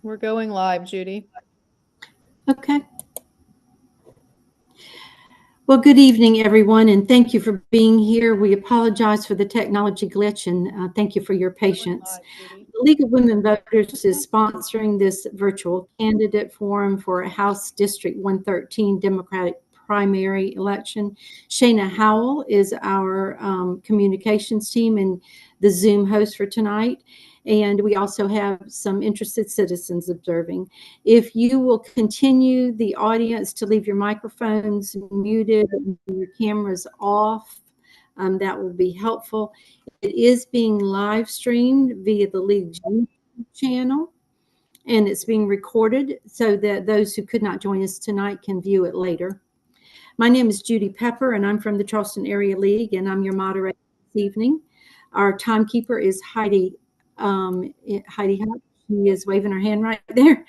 We're going live, Judy. Okay. Well, good evening, everyone, and thank you for being here. We apologize for the technology glitch, and thank you for your patience. The League of Women Voters is sponsoring this virtual candidate forum for House District 113 Democratic primary election. Shana Howell is our communications team and the Zoom host for tonight. And we also have some interested citizens observing. If you will continue the audience to leave your microphones muted and your cameras off, that will be helpful. It is being live streamed via the League YouTube channel, and it's being recorded so that those who could not join us tonight can view it later. My name is Judy Pepper, and I'm from the Charleston Area League, and I'm your moderator this evening. Our timekeeper is Heidi Hutt. She is waving her hand right there.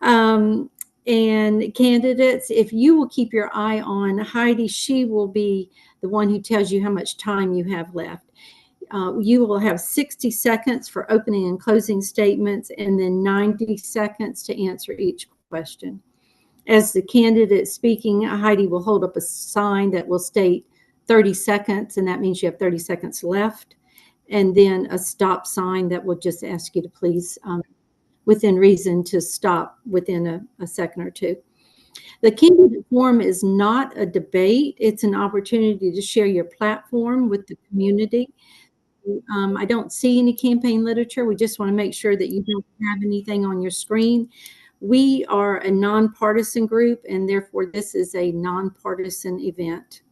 And candidates, if you will keep your eye on Heidi, she will be the one who tells you how much time you have left. You will have 60 seconds for opening and closing statements, and then 90 seconds to answer each question. As the candidate speaking, Heidi will hold up a sign that will state 30 seconds, and that means you have 30 seconds left, and then a stop sign that will just ask you to please, within reason, to stop within a second or two. The candidate forum is not a debate. It's an opportunity to share your platform with the community. I don't see any campaign literature. We just want to make sure that you don't have anything on your screen. We are a nonpartisan group, and therefore this is a nonpartisan event.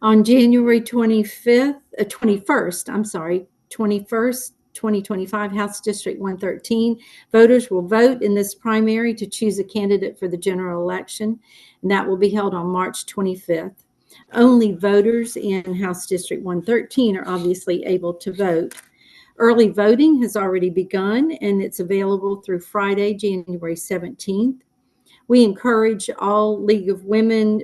On January 21st, 2025, House District 113, voters will vote in this primary to choose a candidate for the general election, and that will be held on March 25th. Only voters in House District 113 are obviously able to vote. Early voting has already begun, and it's available through Friday, January 17th. We encourage all League of Women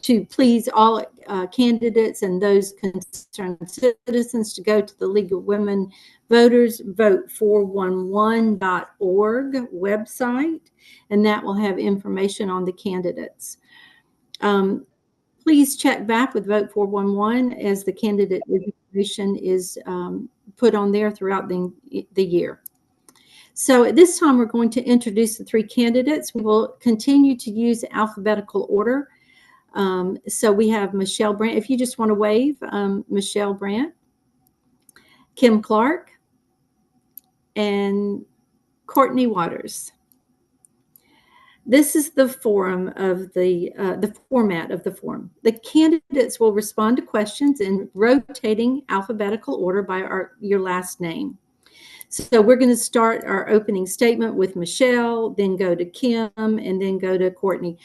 to please all candidates and those concerned citizens to go to the League of Women Voters vote411.org website, and that will have information on the candidates. Please check back with Vote 411 as the candidate information is put on there throughout the year. So at this time, we're going to introduce the three candidates. We will continue to use alphabetical order. So we have Michelle Brandt. If you just want to wave, Michelle Brandt, Kim Clark, and Courtney Waters. This is the forum of the format of the forum. The candidates will respond to questions in rotating alphabetical order by your last name. So we're going to start our opening statement with Michelle, then go to Kim, and then go to Courtney.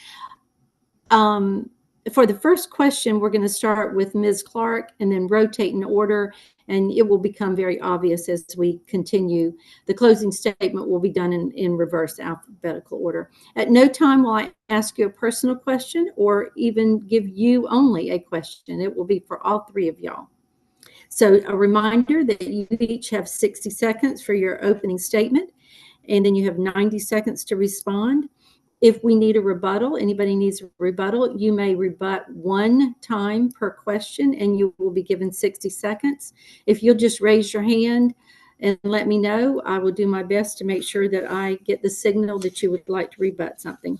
For the first question, we're going to start with Ms. Clark and then rotate in order, and it will become very obvious as we continue. The closing statement will be done in reverse alphabetical order. At no time will I ask you a personal question or even give you only a question. It will be for all three of y'all. So a reminder that you each have 60 seconds for your opening statement, and then you have 90 seconds to respond. If we need a rebuttal, anybody needs a rebuttal, you may rebut one time per question, and you will be given 60 seconds. If you'll just raise your hand and let me know, I will do my best to make sure that I get the signal that you would like to rebut something.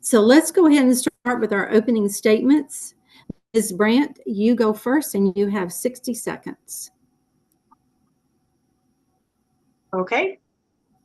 So let's go ahead and start with our opening statements. Ms. Brandt, you go first, and you have 60 seconds. Okay.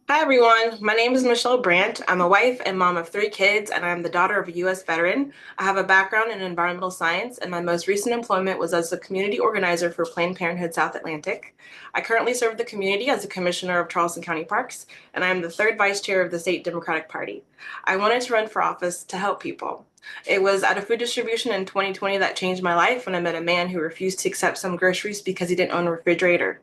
Hi, everyone. My name is Michelle Brandt. I'm a wife and mom of 3 kids, and I'm the daughter of a U.S. veteran. I have a background in environmental science, and my most recent employment was as a community organizer for Planned Parenthood South Atlantic. I currently serve the community as a commissioner of Charleston County Parks, and I am the 3rd vice chair of the state Democratic Party. I wanted to run for office to help people. It was at a food distribution in 2020 that changed my life when I met a man who refused to accept some groceries because he didn't own a refrigerator.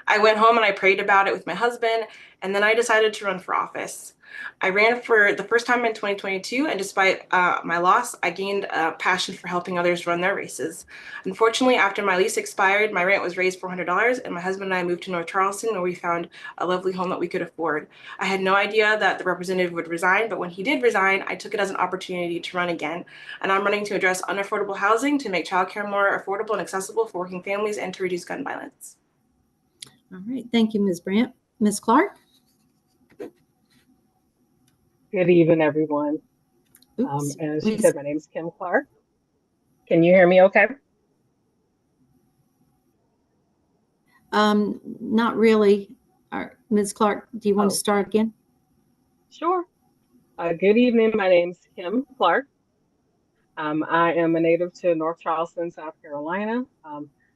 I went home and I prayed about it with my husband, and then I decided to run for office. I ran for the first time in 2022, and despite my loss, I gained a passion for helping others run their races. Unfortunately, after my lease expired, my rent was raised $400, and my husband and I moved to North Charleston, where we found a lovely home that we could afford. I had no idea that the representative would resign, but when he did resign, I took it as an opportunity to run again. And I'm running to address unaffordable housing, to make childcare more affordable and accessible for working families, and to reduce gun violence. All right. Thank you, Ms. Brandt. Ms. Clark? Good evening, everyone. Oops. As she said, my name is Kim Clark. Can you hear me okay? Not really. Ms. Clark, do you want to start again? Sure. Good evening. My name is Kim Clark. I am a native to North Charleston, South Carolina.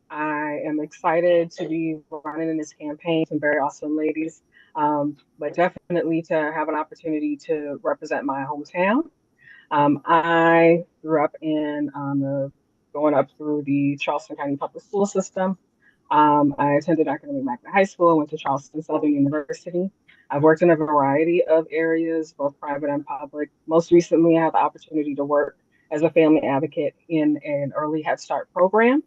I am excited to be running in this campaign. Some very awesome ladies, but definitely to have an opportunity to represent my hometown. I grew up in going up through the Charleston County Public School System. I attended Academic Magnet High School and went to Charleston Southern University. I've worked in a variety of areas, both private and public. Most recently, I had the opportunity to work as a family advocate in an early Head Start program,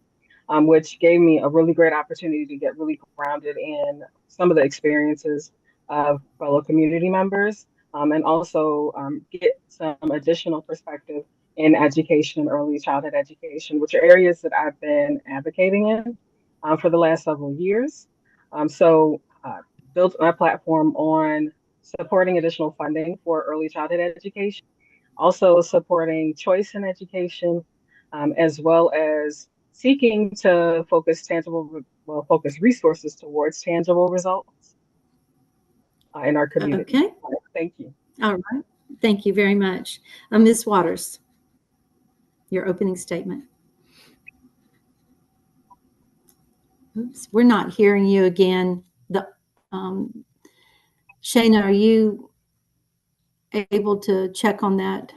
which gave me a really great opportunity to get really grounded in some of the experiences of fellow community members, and also get some additional perspective in education and early childhood education, which are areas that I've been advocating in for the last several years. So built my platform on supporting additional funding for early childhood education, also supporting choice in education, as well as seeking to focus resources towards tangible results in our community. Okay. Thank you. All right. Thank you very much. Ms. Waters, your opening statement. Oops, we're not hearing you again. Shana, are you able to check on that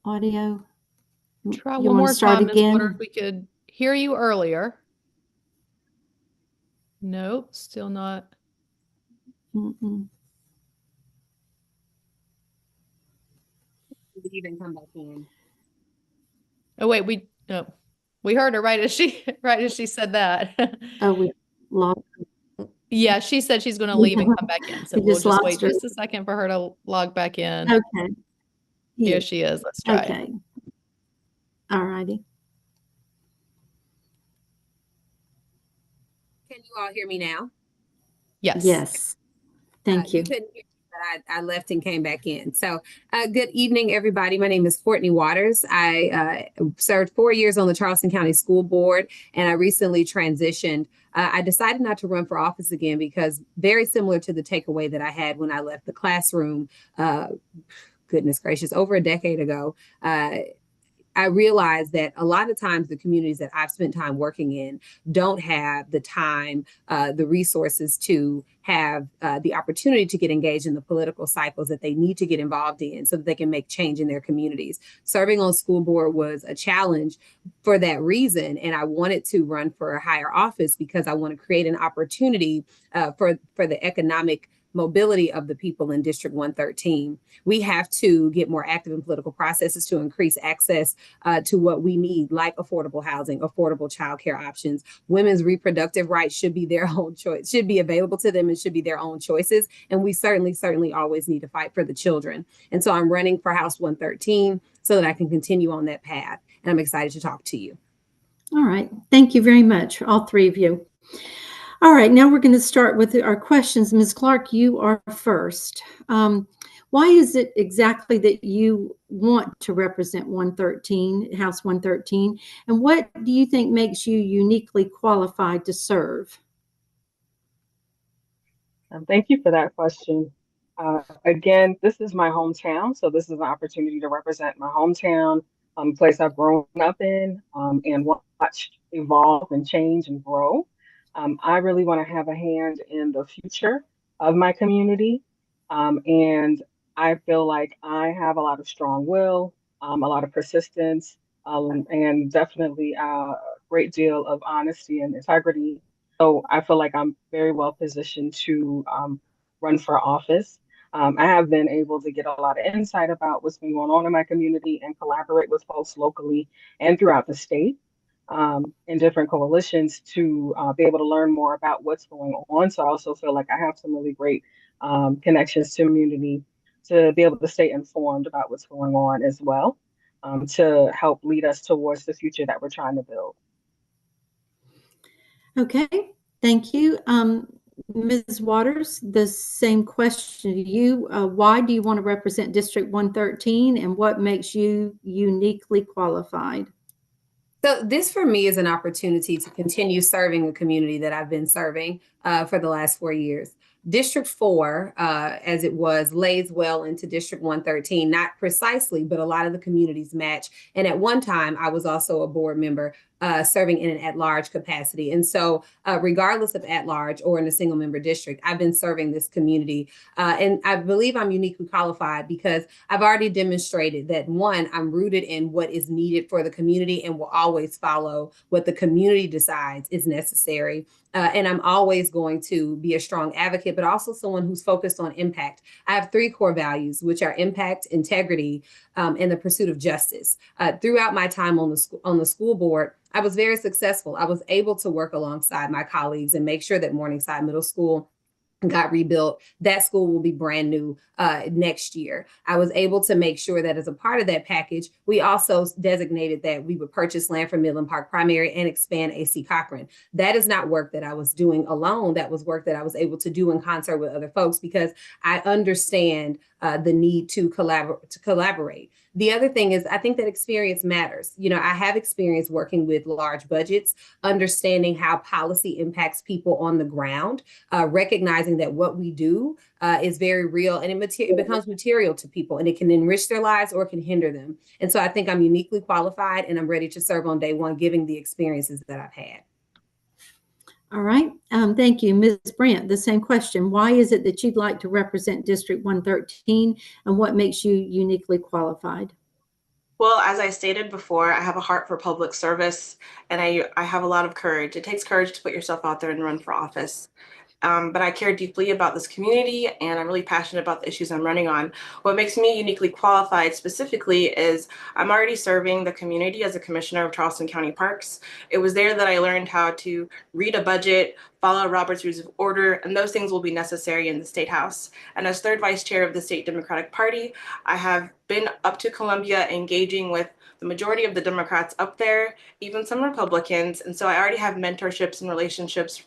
audio? Try one more time, Ms. Waters. We could hear you earlier. Nope, still not. Even come back in. Oh wait, we heard her right as she said that. Oh, we lost. Yeah, she said she's going to leave and come back in. So we'll just wait just a second for her to log back in. Okay. Here she is. Let's try. Okay. All righty. Can you all hear me now? Yes. Yes. Thank you. You couldn't hear me, but I left and came back in. So good evening, everybody. My name is Courtney Waters. I served 4 years on the Charleston County School Board, and I recently transitioned. I decided not to run for office again because very similar to the takeaway that I had when I left the classroom, goodness gracious, over a decade ago, I realized that a lot of times the communities that I've spent time working in don't have the time, the resources to have the opportunity to get engaged in the political cycles that they need to get involved in so that they can make change in their communities. Serving on school board was a challenge for that reason. And I wanted to run for a higher office because I want to create an opportunity for the economic mobility of the people in District 113. We have to get more active in political processes to increase access to what we need, like affordable housing, affordable childcare options. Women's reproductive rights should be their own choice, should be available to them and should be their own choices. And we certainly always need to fight for the children. And so I'm running for House 113 so that I can continue on that path. And I'm excited to talk to you. All right. Thank you very much, all three of you. All right, now we're going to start with our questions. Ms. Clark, you are first. Why is it exactly that you want to represent 113, House 113? And what do you think makes you uniquely qualified to serve? Thank you for that question. Again, this is my hometown, so this is an opportunity to represent my hometown, place I've grown up in, and watched evolve and change and grow. I really want to have a hand in the future of my community. And I feel like I have a lot of strong will, a lot of persistence, and definitely a great deal of honesty and integrity. So I feel like I'm very well positioned to run for office. I have been able to get a lot of insight about what's been going on in my community and collaborate with folks locally and throughout the state in different coalitions to be able to learn more about what's going on. So I also feel like I have some really great connections to community to be able to stay informed about what's going on as well, to help lead us towards the future that we're trying to build. Okay, thank you. Ms. Waters, the same question to you. Why do you want to represent District 113 and what makes you uniquely qualified? So this for me is an opportunity to continue serving a community that I've been serving for the last 4 years. District 4, as it was, lays well into District 113, not precisely, but a lot of the communities match. And at one time, I was also a board member serving in an at-large capacity. And so regardless of at-large or in a single member district, I've been serving this community. And I believe I'm uniquely qualified because I've already demonstrated that, one, I'm rooted in what is needed for the community and will always follow what the community decides is necessary. And I'm always going to be a strong advocate, but also someone who's focused on impact. I have 3 core values, which are impact, integrity, and the pursuit of justice. Throughout my time on the school board, I was very successful. I was able to work alongside my colleagues and make sure that Morningside Middle School got rebuilt. That school will be brand new next year. I was able to make sure that as a part of that package, we also designated that we would purchase land for Midland Park Primary and expand A.C. Cochran. That is not work that I was doing alone. That was work that I was able to do in concert with other folks because I understand the need to collaborate. The other thing is, I think that experience matters. You know, I have experience working with large budgets, understanding how policy impacts people on the ground, recognizing that what we do is very real and it becomes material to people and it can enrich their lives or it can hinder them. And so I think I'm uniquely qualified and I'm ready to serve on day one, given the experiences that I've had. All right. Thank you. Ms. Brandt, the same question. Why is it that you'd like to represent District 113 and what makes you uniquely qualified? Well, as I stated before, I have a heart for public service and I have a lot of courage. It takes courage to put yourself out there and run for office. But I care deeply about this community and I'm really passionate about the issues I'm running on. What makes me uniquely qualified specifically is I'm already serving the community as a commissioner of Charleston County Parks. It was there that I learned how to read a budget, follow Robert's Rules of Order, and those things will be necessary in the State House. And as third vice chair of the State Democratic Party, I have been up to Columbia engaging with the majority of the Democrats up there, even some Republicans. And so I already have mentorships and relationships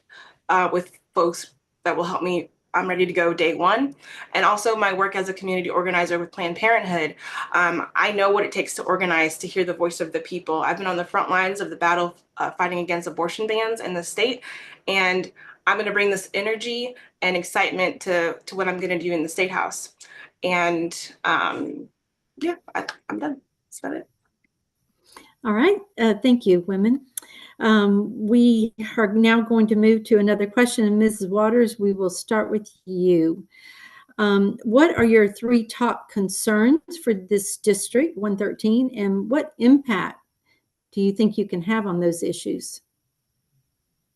with folks that will help me. I'm ready to go day one. And also my work as a community organizer with Planned Parenthood. I know what it takes to organize, to hear the voice of the people. I've been on the front lines of the battle fighting against abortion bans in the state. And I'm going to bring this energy and excitement to what I'm going to do in the State House. And yeah, I'm done. That's about it. All right. Thank you, women. We are now going to move to another question. And Mrs. Waters, we will start with you. What are your 3 top concerns for this district, 113, and what impact do you think you can have on those issues?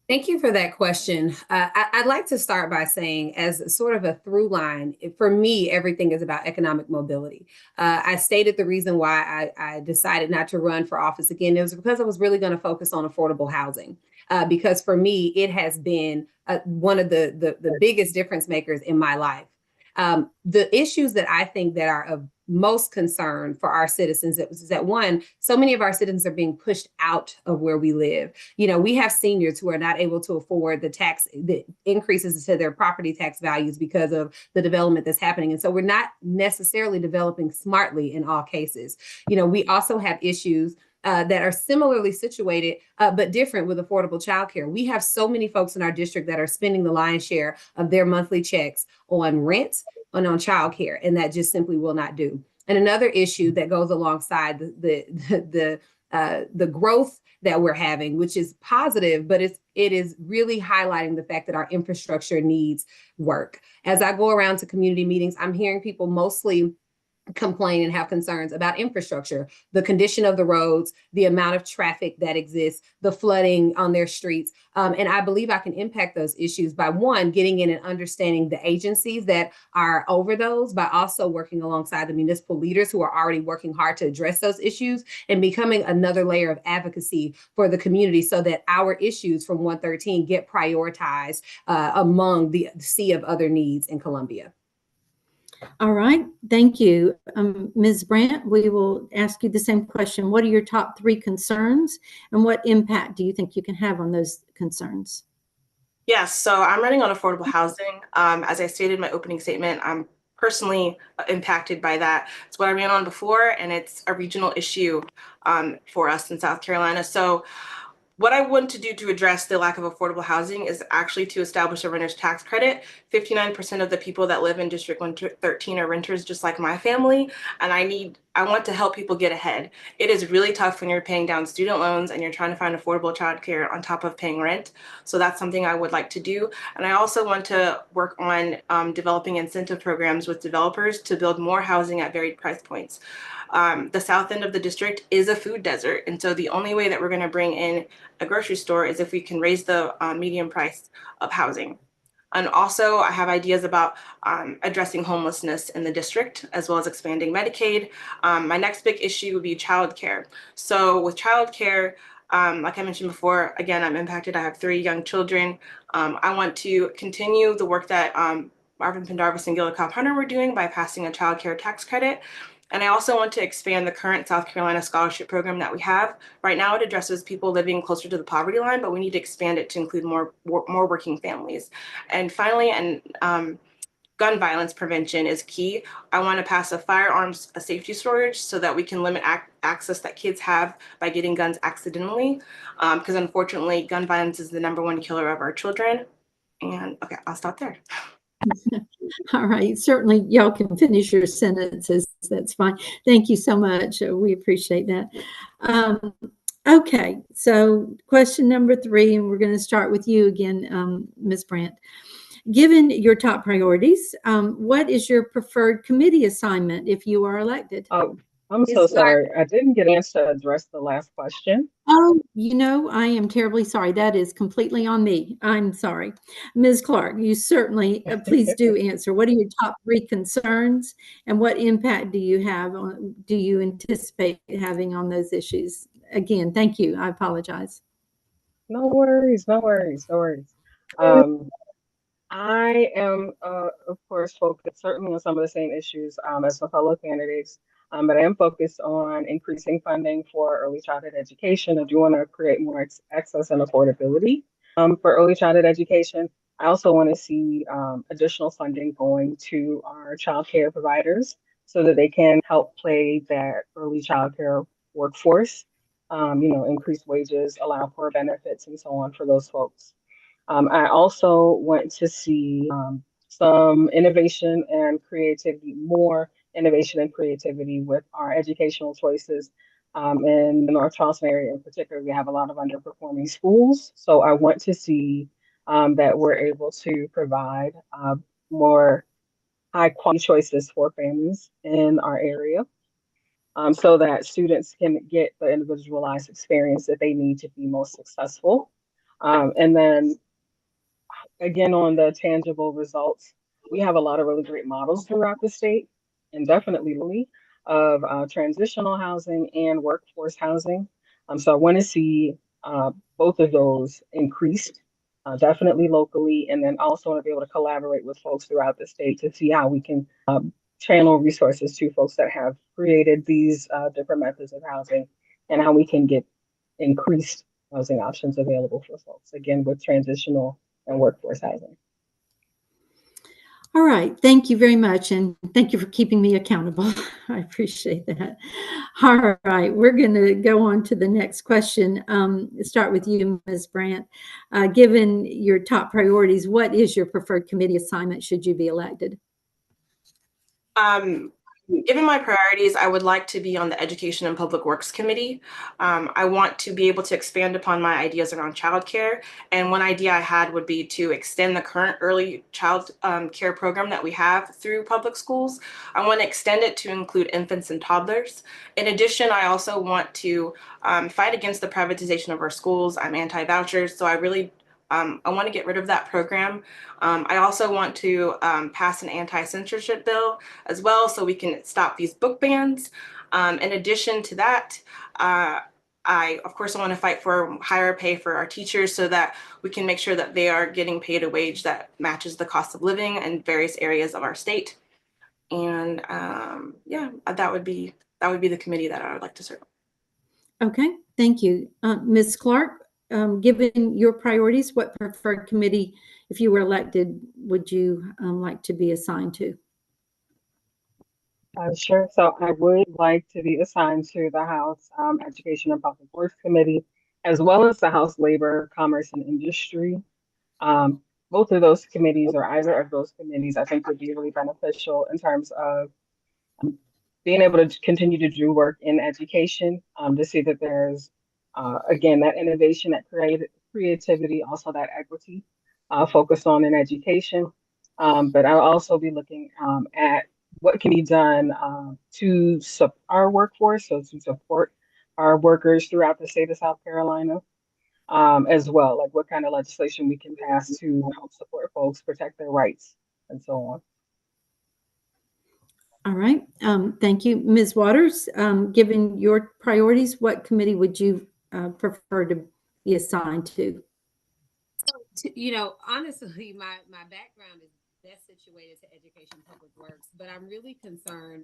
Thank you for that question. I'd like to start by saying, as sort of a through line, for me, everything is about economic mobility. I stated the reason why I decided not to run for office again. It was because I was really going to focus on affordable housing. Because for me, it has been one of the biggest difference makers in my life. The issues that I think that are of most concern for our citizens is that, one, so many of our citizens are being pushed out of where we live. You know, we have seniors who are not able to afford the increases to their property tax values because of the development that's happening. And so we're not necessarily developing smartly in all cases. You know, we also have issues that are similarly situated, but different with affordable childcare. We have so many folks in our district that are spending the lion's share of their monthly checks on rent and on childcare, and that just simply will not do. And another issue that goes alongside the growth that we're having, which is positive, but it is really highlighting the fact that our infrastructure needs work. As I go around to community meetings, I'm hearing people mostly complain and have concerns about infrastructure, the condition of the roads, the amount of traffic that exists, the flooding on their streets. And I believe I can impact those issues by, one, getting in and understanding the agencies that are over those, by also working alongside the municipal leaders who are already working hard to address those issues, and becoming another layer of advocacy for the community so that our issues from 113 get prioritized among the sea of other needs in Columbia. All right, thank you. Ms. Brandt, we will ask you the same question. What are your top 3 concerns, and what impact do you think you can have on those concerns? Yes, so I'm running on affordable housing. As I stated in my opening statement, I'm personally impacted by that. It's what I ran on before, and it's a regional issue for us in South Carolina. So what I want to do to address the lack of affordable housing is actually to establish a renter's tax credit. 59% of the people that live in District 113 are renters, just like my family, and I want to help people get ahead. It is really tough when you're paying down student loans and you're trying to find affordable childcare on top of paying rent. So that's something I would like to do. And I also want to work on developing incentive programs with developers to build more housing at varied price points. The south end of the district is a food desert, and so the only way that we're going to bring in a grocery store is if we can raise the median price of housing. And also, I have ideas about addressing homelessness in the district, as well as expanding Medicaid. My next big issue would be childcare. So with childcare, like I mentioned before, again, I'm impacted. I have 3 young children. I want to continue the work that Marvin Pendarvis and Gilda Cobb Hunter were doing by passing a childcare tax credit. And I also want to expand the current South Carolina scholarship program that we have. Right now, it addresses people living closer to the poverty line, but we need to expand it to include more working families. And finally, gun violence prevention is key. I want to pass a firearms safety storage so that we can limit access that kids have by getting guns accidentally, because unfortunately, gun violence is the #1 killer of our children. And okay, I'll stop there. All right, certainly y'all can finish your sentences. That's fine. Thank you so much. We appreciate that. Okay, so question number 3, and we're going to start with you again, Ms. Brandt. Given your top priorities, what is your preferred committee assignment if you are elected? Oh, I'm so sorry. I didn't get a chance to address the last question. Oh, I am terribly sorry. That is completely on me. I'm sorry. Ms. Clark, you certainly, please do answer. What are your top 3 concerns, and what impact do you anticipate having on those issues? Again, thank you. I apologize. No worries. I am, of course, focused certainly on some of the same issues as my fellow candidates, but I am focused on increasing funding for early childhood education. I do want to create more access and affordability for early childhood education. I also want to see additional funding going to our child care providers so that they can help play that early child care workforce, increase wages, allow for benefits, and so on for those folks. I also want to see some innovation and creativity, more innovation and creativity with our educational choices. In the North Charleston area in particular, we have a lot of underperforming schools. So I want to see that we're able to provide more high quality choices for families in our area so that students can get the individualized experience that they need to be most successful. And then again, on the tangible results, we have a lot of really great models throughout the state, and definitely of transitional housing and workforce housing. So I want to see both of those increased, definitely locally, and then also want to be able to collaborate with folks throughout the state to see how we can channel resources to folks that have created these different methods of housing, and how we can get increased housing options available for folks, again, with transitional and workforce housing. All right. Thank you very much. And thank you for keeping me accountable. I appreciate that. All right. We're going to go on to the next question. Start with you, Ms. Brandt. Given your top priorities, what is your preferred committee assignment should you be elected? Given my priorities, I would like to be on the Education and Public Works Committee. I want to be able to expand upon my ideas around childcare. And one idea I had would be to extend the current early child care program that we have through public schools. I want to extend it to include infants and toddlers. In addition, I also want to fight against the privatization of our schools. I'm anti-vouchers, so I want to get rid of that program. I also want to pass an anti-censorship bill as well, so we can stop these book bans. In addition to that, I, of course, want to fight for higher pay for our teachers so that we can make sure that they are getting paid a wage that matches the cost of living in various areas of our state. And yeah, that would be the committee that I would like to serve. Okay, thank you. Ms. Clark, given your priorities, what preferred committee, if you were elected, would you like to be assigned to? Sure. So I would like to be assigned to the House Education and Public Works Committee, as well as the House Labor, Commerce, and Industry. Both of those committees, or either of those committees, I think would be really beneficial in terms of being able to continue to do work in education, to see that there's, again, that innovation, that creativity, also that equity focused on in education. But I'll also be looking at what can be done to support our workforce, so to support our workers throughout the state of South Carolina, as well, like what kind of legislation we can pass to help support folks, protect their rights, and so on. All right, thank you. Ms. Waters, given your priorities, what committee would you prefer to be assigned to? So, honestly, my background is best situated to education public works, but I'm really concerned,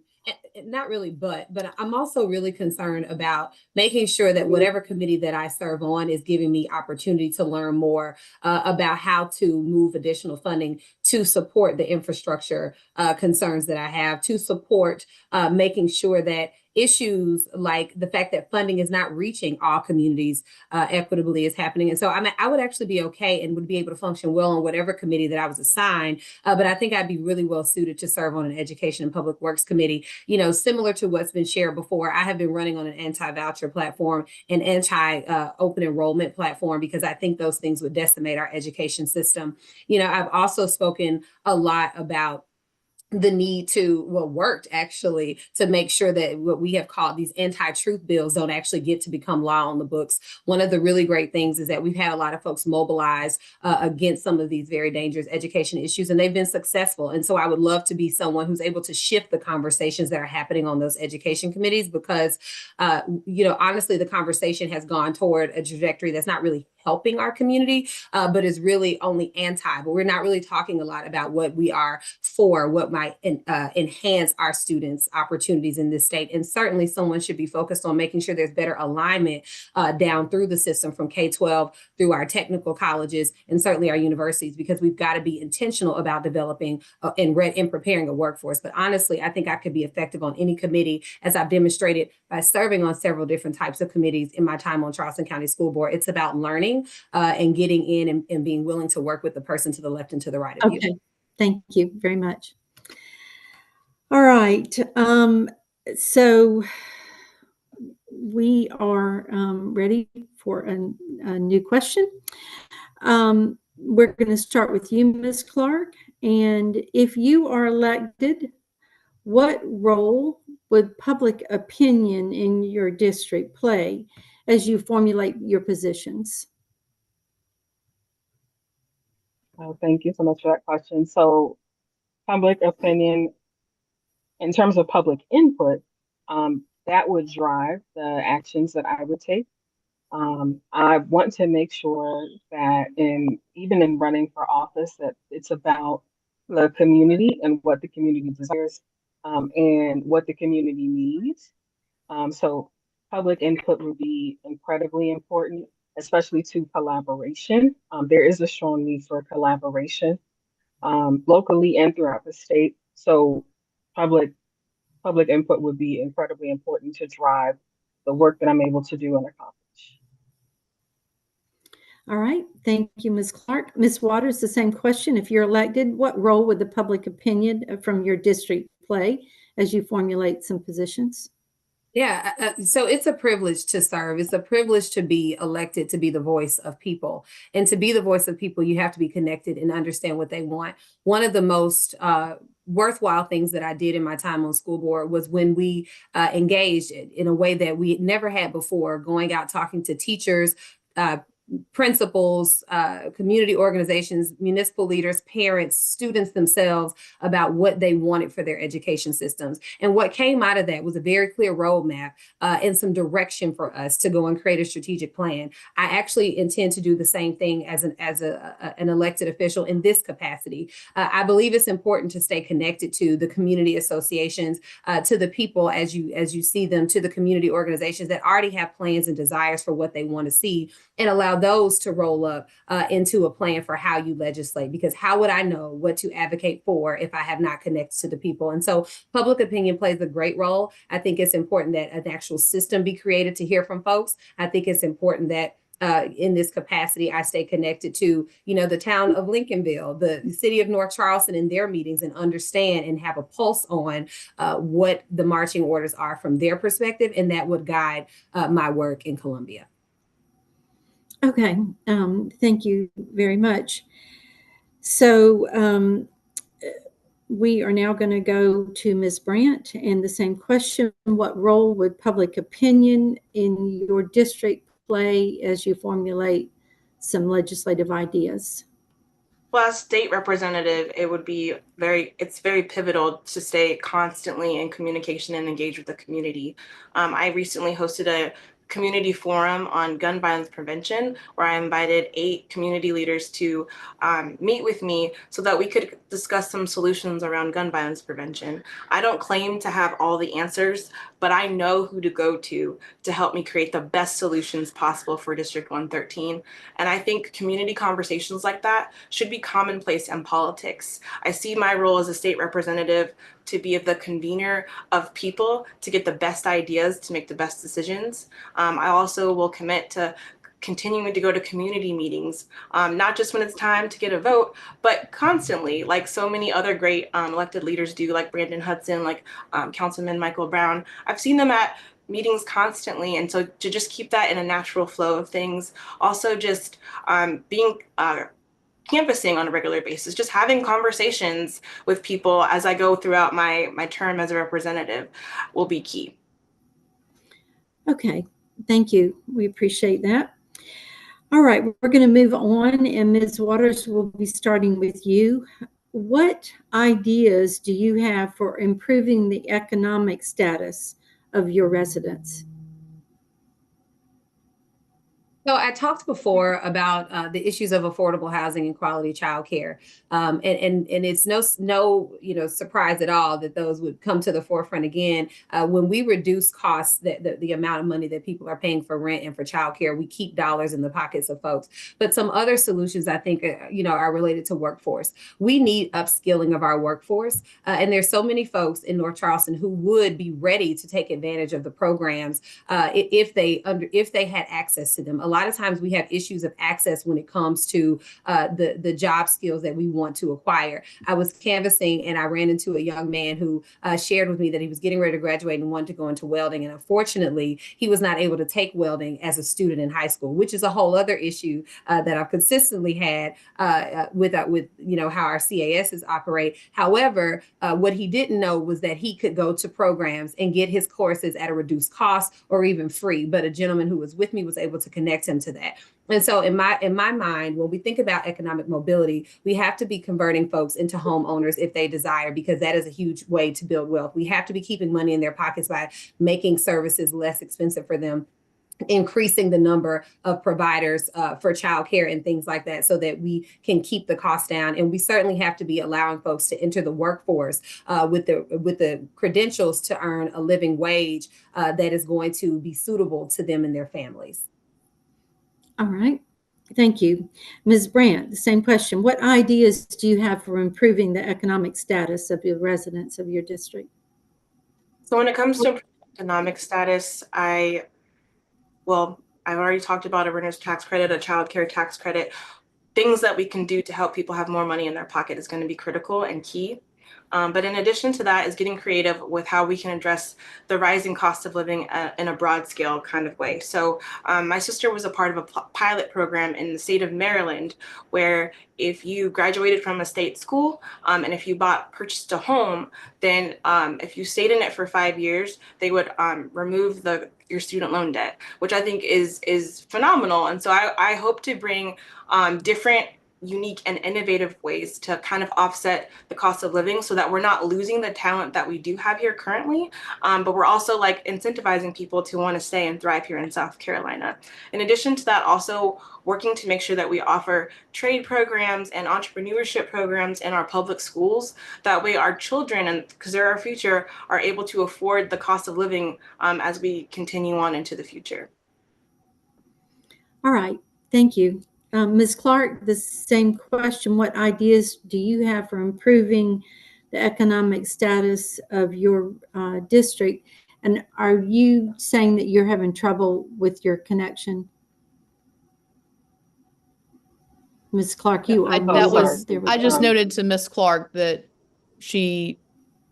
not really, but I'm also really concerned about making sure that whatever committee that I serve on is giving me opportunity to learn more about how to move additional funding to support the infrastructure concerns that I have, to support making sure that issues like the fact that funding is not reaching all communities equitably is happening. And so I would actually be okay and would be able to function well on whatever committee that I was assigned. But I think I'd be really well suited to serve on an Education and Public Works Committee. Similar to what's been shared before, I have been running on an anti-voucher platform, an anti-open enrollment platform, because I think those things would decimate our education system. I've also spoken a lot about the need worked actually to make sure that what we have called these anti-truth bills don't actually get to become law on the books. One of the really great things is that we've had a lot of folks mobilize against some of these very dangerous education issues, and they've been successful. And so I would love to be someone who's able to shift the conversations that are happening on those education committees, because, honestly, the conversation has gone toward a trajectory that's not really helping our community, but is really only anti. But we're not really talking a lot about what we are for, what might enhance our students' opportunities in this state. And certainly someone should be focused on making sure there's better alignment down through the system, from K-12 through our technical colleges and certainly our universities, because we've got to be intentional about developing and preparing a workforce. But honestly, I think I could be effective on any committee, as I've demonstrated by serving on several different types of committees in my time on Charleston County School Board. It's about learning and getting in and being willing to work with the person to the left and to the right of you. Okay, thank you very much. All right, so we are ready for a new question. We're going to start with you, Ms. Clark. And if you are elected, what role would public opinion in your district play as you formulate your positions? Thank you so much for that question. So public opinion, in terms of public input, that would drive the actions that I would take. I want to make sure that even in running for office, that it's about the community and what the community desires and what the community needs. So public input would be incredibly important, especially to collaboration. There is a strong need for collaboration locally and throughout the state. So public input would be incredibly important to drive the work that I'm able to do and accomplish. All right, thank you, Ms. Clark. Ms. Waters, the same question. If you're elected, what role would the public opinion from your district play as you formulate some positions? Yeah, so it's a privilege to serve. It's a privilege to be elected, to be the voice of people. And to be the voice of people, you have to be connected and understand what they want. One of the most worthwhile things that I did in my time on school board was when we engaged in a way that we never had before, going out talking to teachers, principals, community organizations, municipal leaders, parents, students themselves about what they wanted for their education systems. And what came out of that was a very clear roadmap and some direction for us to go and create a strategic plan. I actually intend to do the same thing as an elected official in this capacity. I believe it's important to stay connected to the community associations, to the people as you see them, to the community organizations that already have plans and desires for what they want to see, and allow those to roll up into a plan for how you legislate. Because how would I know what to advocate for if I have not connected to the people? And so public opinion plays a great role. I think it's important that an actual system be created to hear from folks. I think it's important that in this capacity, I stay connected to, the town of Lincolnville, the city of North Charleston in their meetings, and understand and have a pulse on what the marching orders are from their perspective. And that would guide my work in Columbia. Okay, thank you very much. So we are now going to go to Ms. Brandt, and the same question: what role would public opinion in your district play as you formulate some legislative ideas? Well, as state representative, it's very pivotal to stay constantly in communication and engage with the community. I recently hosted a community forum on gun violence prevention, where I invited 8 community leaders to meet with me so that we could discuss some solutions around gun violence prevention. I don't claim to have all the answers, but I know who to go to help me create the best solutions possible for District 113. And I think community conversations like that should be commonplace in politics. I see my role as a state representative to be the convener of people to get the best ideas to make the best decisions. I also will commit to continuing to go to community meetings, not just when it's time to get a vote, but constantly, like so many other great elected leaders do, like Brandon Hudson, like Councilman Michael Brown. I've seen them at meetings constantly. And so to just keep that in a natural flow of things, also just being canvassing on a regular basis, just having conversations with people as I go throughout my term as a representative will be key. Okay, thank you. We appreciate that. All right, we're going to move on, and Ms. Waters, will be starting with you. What ideas do you have for improving the economic status of your residents? So I talked before about the issues of affordable housing and quality childcare, and it's no surprise at all that those would come to the forefront again. When we reduce costs, the amount of money that people are paying for rent and for childcare, we keep dollars in the pockets of folks. But some other solutions I think are related to workforce. We need upskilling of our workforce, and there's so many folks in North Charleston who would be ready to take advantage of the programs if they had access to them. A lot of times we have issues of access when it comes to the job skills that we want to acquire. I was canvassing and I ran into a young man who shared with me that he was getting ready to graduate and wanted to go into welding. And unfortunately, he was not able to take welding as a student in high school, which is a whole other issue that I've consistently had with how our CASs operate. However, what he didn't know was that he could go to programs and get his courses at a reduced cost or even free. But a gentleman who was with me was able to connect him to that. And so in my mind, when we think about economic mobility, we have to be converting folks into homeowners if they desire, because that is a huge way to build wealth. We have to be keeping money in their pockets by making services less expensive for them, increasing the number of providers for childcare and things like that, so that we can keep the cost down. And we certainly have to be allowing folks to enter the workforce with the credentials to earn a living wage that is going to be suitable to them and their families. All right. Thank you. Ms. Brandt, the same question. What ideas do you have for improving the economic status of your residents of your district? So when it comes to economic status, I've already talked about a renter's tax credit, a child care tax credit. Things that we can do to help people have more money in their pocket is going to be critical and key. But in addition to that is getting creative with how we can address the rising cost of living in a broad scale kind of way. So my sister was a part of a pilot program in the state of Maryland, where if you graduated from a state school and if you purchased a home, then if you stayed in it for 5 years, they would remove your student loan debt, which I think is phenomenal. And so I hope to bring different unique and innovative ways to kind of offset the cost of living so that we're not losing the talent that we do have here currently, but we're also like incentivizing people to want to stay and thrive here in South Carolina. In addition to that, also working to make sure that we offer trade programs and entrepreneurship programs in our public schools. That way our children, and because they're our future, are able to afford the cost of living as we continue on into the future. All right, thank you. Ms. Clark, the same question. What ideas do you have for improving the economic status of your district? And are you saying that you're having trouble with your connection? Ms. Clark, you are. I just noted to Ms. Clark that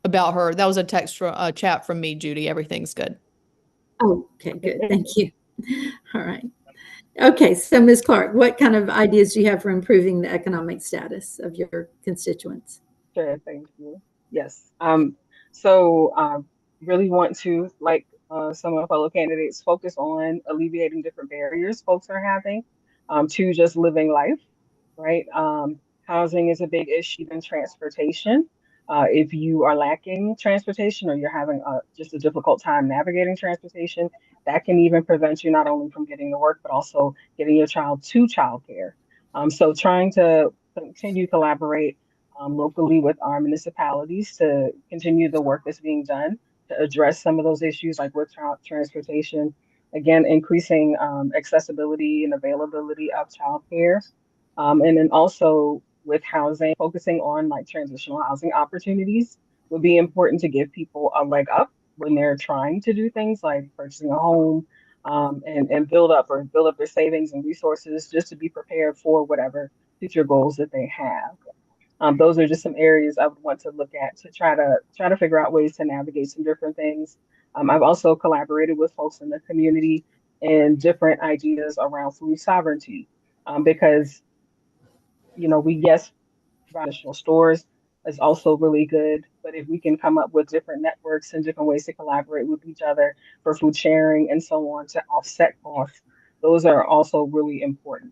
about her, that was a text from a chat from me, Judy. Everything's good. Oh, okay, good. Thank you. All right. Okay, so Ms. Clark, what kind of ideas do you have for improving the economic status of your constituents? Sure, thank you. Yes. So really want to, like some of our fellow candidates, focus on alleviating different barriers folks are having to just living life, right? Housing is a big issue, then transportation. If you are lacking transportation or you're having just a difficult time navigating transportation, that can even prevent you not only from getting to work, but also getting your child to childcare. So trying to continue to collaborate locally with our municipalities to continue the work that's being done to address some of those issues like with transportation, again, increasing accessibility and availability of childcare. And then also with housing, focusing on like transitional housing opportunities would be important to give people a leg up when they're trying to do things like purchasing a home and build up their savings and resources just to be prepared for whatever future goals that they have. Those are just some areas I would want to look at to try to figure out ways to navigate some different things. I've also collaborated with folks in the community and different ideas around food sovereignty because traditional stores is also really good, but if we can come up with different networks and different ways to collaborate with each other for food sharing and so on to offset costs, those are also really important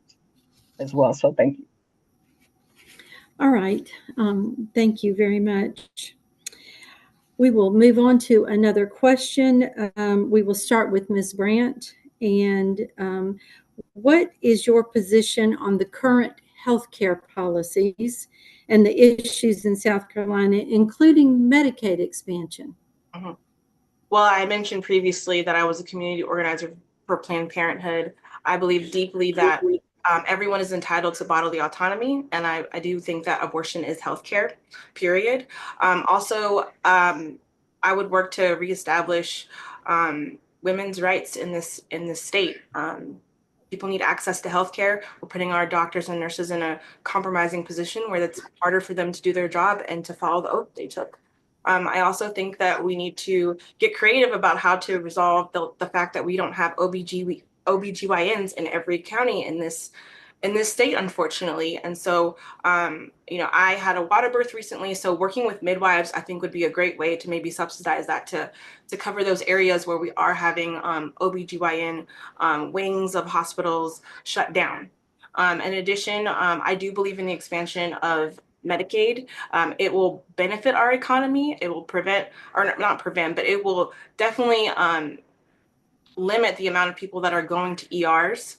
as well. So thank you. All right. Thank you very much. We will move on to another question. We will start with Ms. Brandt. And what is your position on the current healthcare policies and the issues in South Carolina, including Medicaid expansion? Mm-hmm. Well, I mentioned previously that I was a community organizer for Planned Parenthood. I believe deeply that everyone is entitled to bodily autonomy, and I do think that abortion is healthcare, period. I would work to reestablish women's rights in this state. People need access to healthcare. We're putting our doctors and nurses in a compromising position where it's harder for them to do their job and to follow the oath they took. I also think that we need to get creative about how to resolve the fact that we don't have OBGYNs in every county in this state, unfortunately. And so, I had a water birth recently. So working with midwives, I think would be a great way to maybe subsidize that to cover those areas where we are having OBGYN wings of hospitals shut down. In addition, I do believe in the expansion of Medicaid. It will benefit our economy. It will not prevent, but it will definitely limit the amount of people that are going to ERs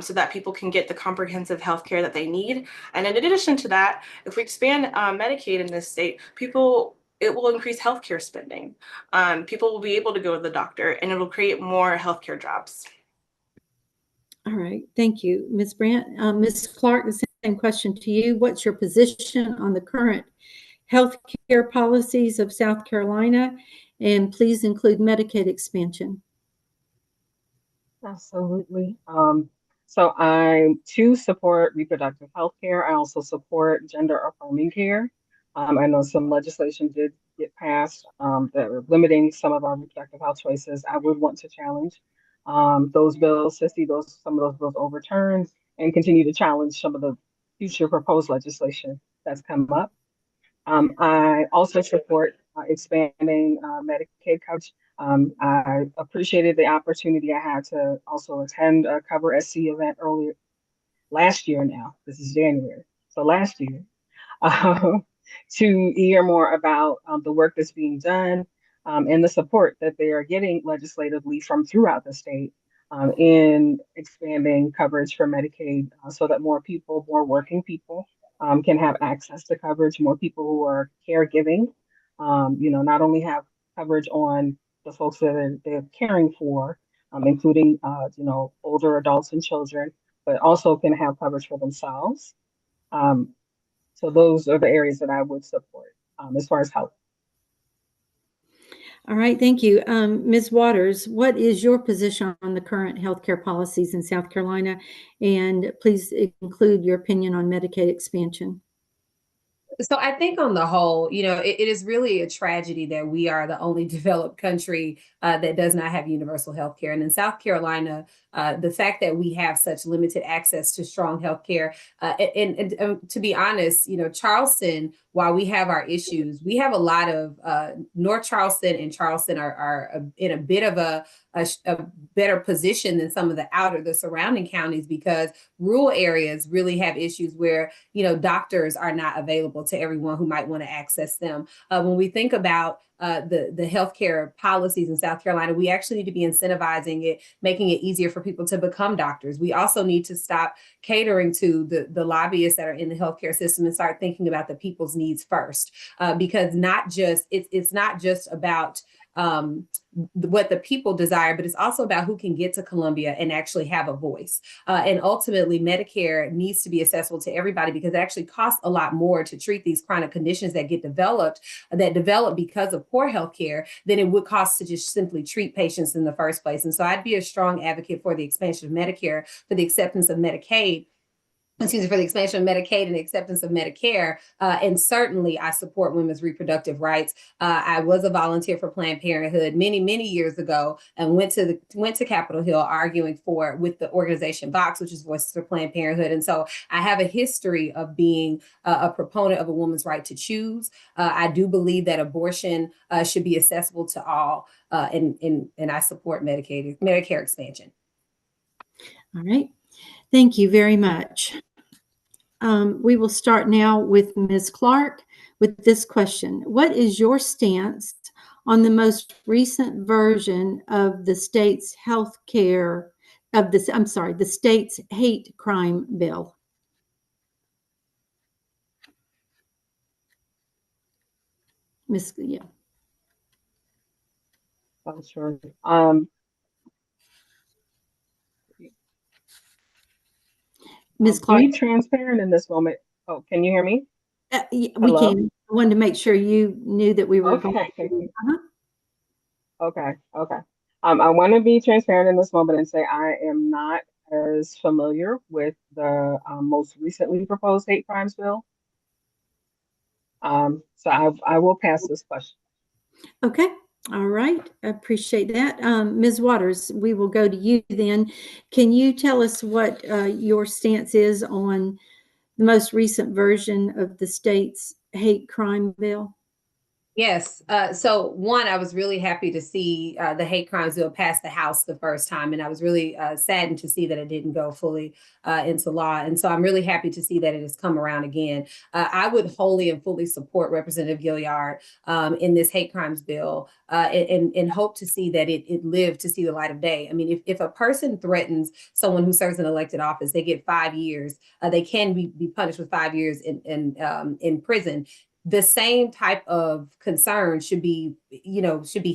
so that people can get the comprehensive health care that they need. And in addition to that, if we expand Medicaid in this state, it will increase healthcare spending. People will be able to go to the doctor and it will create more healthcare jobs. All right, thank you, Ms. Brandt. Ms. Clark, the same question to you. What's your position on the current healthcare policies of South Carolina? And please include Medicaid expansion. Absolutely. So I too support reproductive health care. I also support gender affirming care. I know some legislation did get passed that are limiting some of our reproductive health choices. I would want to challenge those bills to see some of those bills overturned and continue to challenge some of the future proposed legislation that's come up. I also support expanding Medicaid coverage. I appreciated the opportunity I had to also attend a Cover SC event earlier last year now. This is January. So last year, um, to hear more about the work that's being done and the support that they are getting legislatively from throughout the state in expanding coverage for Medicaid so that more people, more working people can have access to coverage, more people who are caregiving, not only have coverage on the folks that they're caring for, including, older adults and children, but also can have coverage for themselves. Um, so those are the areas that I would support as far as health. All right, thank you. Ms. Waters, what is your position on the current healthcare policies in South Carolina? And please include your opinion on Medicaid expansion. So I think on the whole, it is really a tragedy that we are the only developed country that does not have universal health care. And in South Carolina, the fact that we have such limited access to strong health care, and to be honest, Charleston, while we have our issues, we have a lot of North Charleston and Charleston are in a bit of a better position than some of the surrounding counties, because rural areas really have issues where, doctors are not available to everyone who might want to access them. When we think about the healthcare policies in South Carolina, we actually need to be incentivizing it, making it easier for people to become doctors. We also need to stop catering to the lobbyists that are in the healthcare system and start thinking about the people's needs first, because it's not just about what the people desire, but it's also about who can get to Columbia and actually have a voice. And ultimately, Medicare needs to be accessible to everybody, because it actually costs a lot more to treat these chronic conditions that develop because of poor health care than it would cost to just simply treat patients in the first place. And so I'd be a strong advocate for the expansion of Medicare, for the acceptance of Medicaid, for the expansion of Medicaid and the acceptance of Medicare. And certainly I support women's reproductive rights. I was a volunteer for Planned Parenthood many, many years ago, and went to Capitol Hill arguing with the organization Vox, which is Voices for Planned Parenthood. And so I have a history of being a proponent of a woman's right to choose. I do believe that abortion should be accessible to all, and I support Medicare expansion. All right. Thank you very much. We will start now with Ms. Clark with this question. What is your stance on the most recent version of the state's the state's hate crime bill? Yeah. Oh, sure. Ms. Clark, be transparent in this moment. Oh, can you hear me? we Hello? can. I wanted to make sure you knew that we were Okay. Uh-huh. Okay. I want to be transparent in this moment and say I am not as familiar with the most recently proposed hate crimes bill. So I will pass this question. Okay. All right. I appreciate that. Ms. Waters, we will go to you then. Can you tell us what your stance is on the most recent version of the state's hate crime bill? Yes. So one, I was really happy to see the hate crimes bill pass the House the first time. And I was really saddened to see that it didn't go fully into law. And so I'm really happy to see that it has come around again. I would wholly and fully support Representative Gilliard in this hate crimes bill and hope to see that it lived to see the light of day. I mean, if a person threatens someone who serves an elected office, they get 5 years. They can be punished with 5 years in prison. The same type of concern should be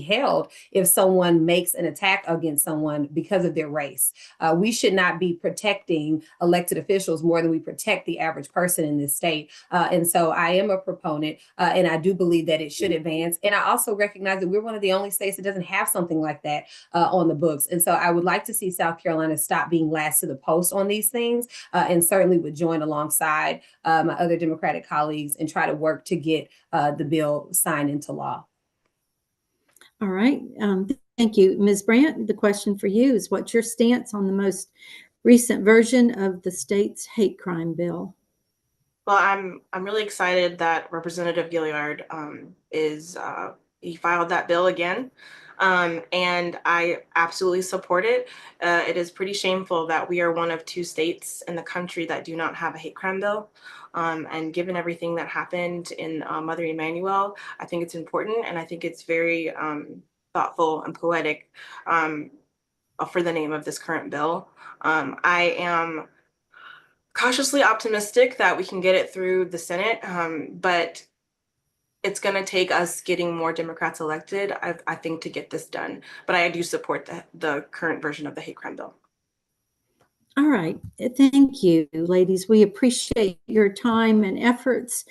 held if someone makes an attack against someone because of their race. We should not be protecting elected officials more than we protect the average person in this state. And so I am a proponent, and I do believe that it should advance. And I also recognize that we're one of the only states that doesn't have something like that on the books. And so I would like to see South Carolina stop being last to the post on these things, and certainly would join alongside my other Democratic colleagues and try to work together get the bill signed into law. All right. Thank you. Ms. Brandt, the question for you is, what's your stance on the most recent version of the state's hate crime bill? Well, I'm really excited that Representative Gilliard he filed that bill again, and I absolutely support it. It is pretty shameful that we are one of 2 states in the country that do not have a hate crime bill. And given everything that happened in Mother Emanuel, I think it's important, and I think it's very thoughtful and poetic for the name of this current bill. I am cautiously optimistic that we can get it through the Senate, but it's going to take us getting more Democrats elected, I think, to get this done. But I do support the current version of the hate crime bill. All right. Thank you, ladies. We appreciate your time and efforts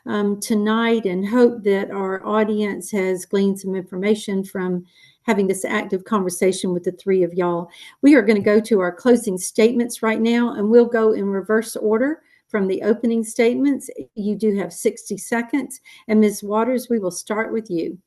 tonight, and hope that our audience has gleaned some information from having this active conversation with the 3 of y'all. We are going to go to our closing statements right now, and we'll go in reverse order from the opening statements. You do have 60 seconds. And Ms. Waters, we will start with you.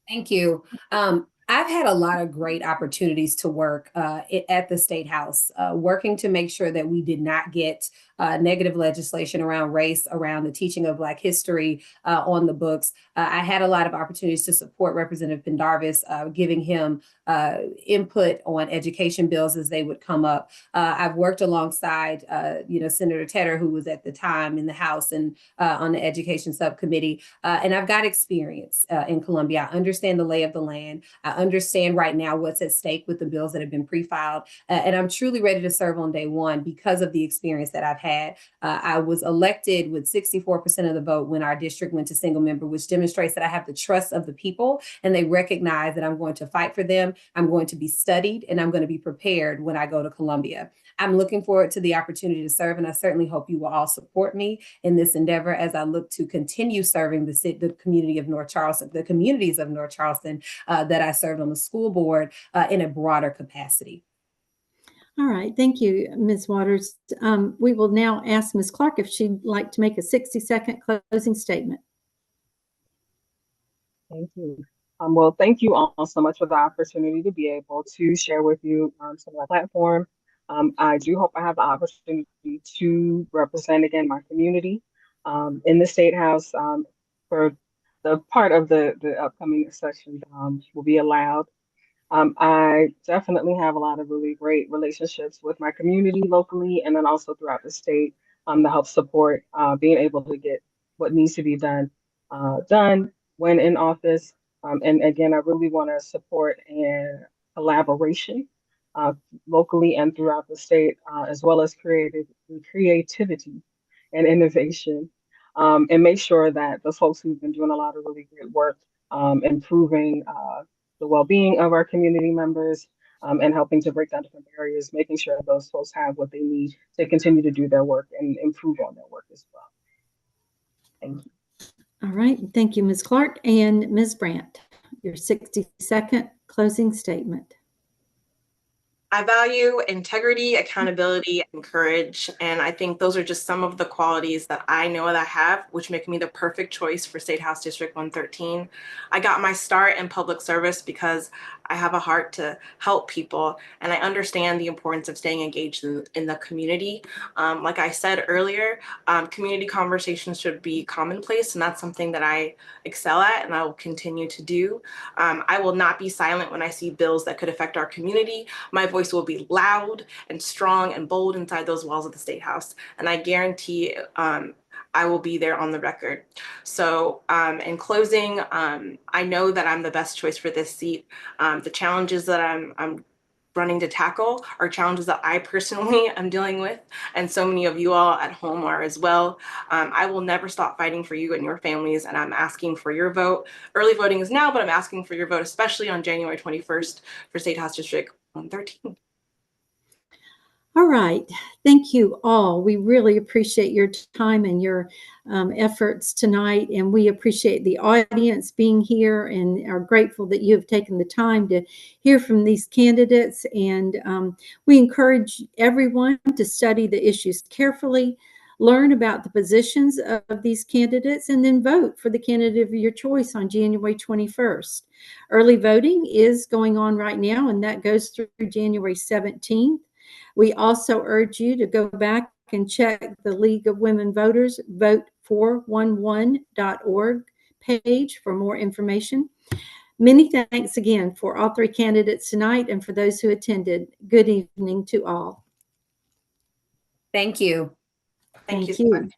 Thank you. I've had a lot of great opportunities to work at the State House, working to make sure that we did not get negative legislation around race, around the teaching of Black history on the books. I had a lot of opportunities to support Representative Pendarvis, giving him input on education bills as they would come up. I've worked alongside, Senator Tedder, who was at the time in the House and on the Education Subcommittee, and I've got experience in Columbia. I understand the lay of the land. I understand right now what's at stake with the bills that have been pre-filed, and I'm truly ready to serve on day one because of the experience that I've had. I was elected with 64% of the vote when our district went to single member, which demonstrates that I have the trust of the people, and they recognize that I'm going to fight for them. I'm going to be studied, and I'm going to be prepared when I go to Columbia. I'm looking forward to the opportunity to serve, and I certainly hope you will all support me in this endeavor as I look to continue serving the community of North Charleston, the communities of North Charleston that I served on the school board in a broader capacity. All right. Thank you, Ms. Waters. We will now ask Ms. Clark if she'd like to make a 60-second closing statement. Thank you. Well, thank you all so much for the opportunity to be able to share with you some of my platform. I do hope I have the opportunity to represent again my community in the State House for the part of the upcoming session will be allowed. I definitely have a lot of really great relationships with my community locally and then also throughout the state to help support being able to get what needs to be done when in office. And again, I really want to support and collaboration locally and throughout the state, as well as creativity and innovation, and make sure that the folks who've been doing a lot of really great work improving the well-being of our community members and helping to break down different barriers, making sure those folks have what they need to continue to do their work and improve on their work as well. Thank you. All right. Thank you, Ms. Clark. And Ms. Brandt, your 60-second closing statement. I value integrity, accountability, and courage. And I think those are just some of the qualities that I know that I have, which make me the perfect choice for State House District 113. I got my start in public service because I have a heart to help people, and I understand the importance of staying engaged in the community. Like I said earlier, community conversations should be commonplace, and that's something that I excel at and I will continue to do. I will not be silent when I see bills that could affect our community. My voice will be loud and strong and bold inside those walls of the State House, and I guarantee I will be there on the record. So in closing, I know that I'm the best choice for this seat. The challenges that I'm running to tackle are challenges that I personally am dealing with, and so many of you all at home are as well. I will never stop fighting for you and your families, and I'm asking for your vote. Early voting is now, but I'm asking for your vote, especially on January 21st for State House District 113. All right. Thank you all. We really appreciate your time and your efforts tonight, and we appreciate the audience being here and are grateful that you have taken the time to hear from these candidates. And we encourage everyone to study the issues carefully, learn about the positions of these candidates, and then vote for the candidate of your choice on January 21st. Early voting is going on right now, and that goes through January 17th. We also urge you to go back and check the League of Women Voters vote411.org page for more information. Many thanks again for all three candidates tonight and for those who attended. Good evening to all. Thank you. Thank you so you. much.